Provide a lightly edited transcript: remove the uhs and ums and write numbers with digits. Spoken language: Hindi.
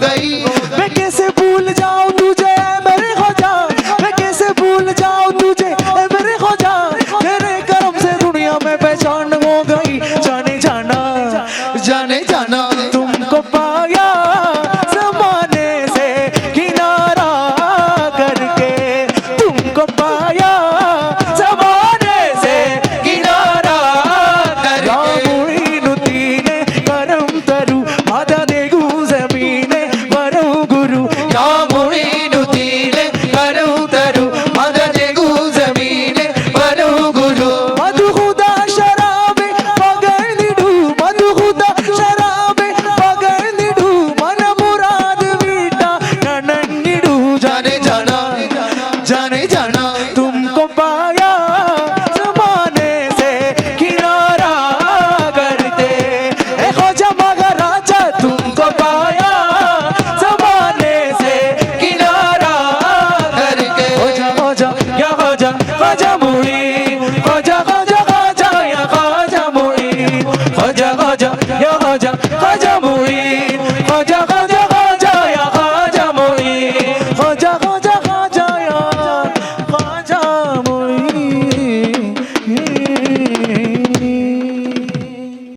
गई। मैं कैसे भूल जाऊं तुझे मेरे ख्वाजा, मैं कैसे भूल जाऊं तुझे मेरे ख्वाजा, तेरे करम से दुनिया में पहचान हो गई। जाने जाना जाने जाना तुमको पाया ज़माने से किनारा करके, तुमको पाया ज़माने से किनारा करके। मुइनुद्दीन करम तरु माता देगू ज़मीने वरु गुरु। या मुइनुद्दीन करम तरु मदद गु ज़मीने वरु गुरु। मधु खुदा शराबे पगड़िडू, मधु खुदा शराबे पगड़िडू, मन मुराद वीटा ननंगिडू। जाने जाना जाने जाना तुमको पाया ज़माने से किनारा करते, ए ख्वाजा महाराजा तुमको पाया ज़माने से किनारा करके। ख्वाजा या ख्वाजा ख्वाजा मुईन, ख्वाजा ख्वाजा ख्वाजा या ख्वाजा मुईन, ख्वाजा ख्वाजा या ख्वाजा ख्वाजा मुईन, ख्वाजा ख्वाजा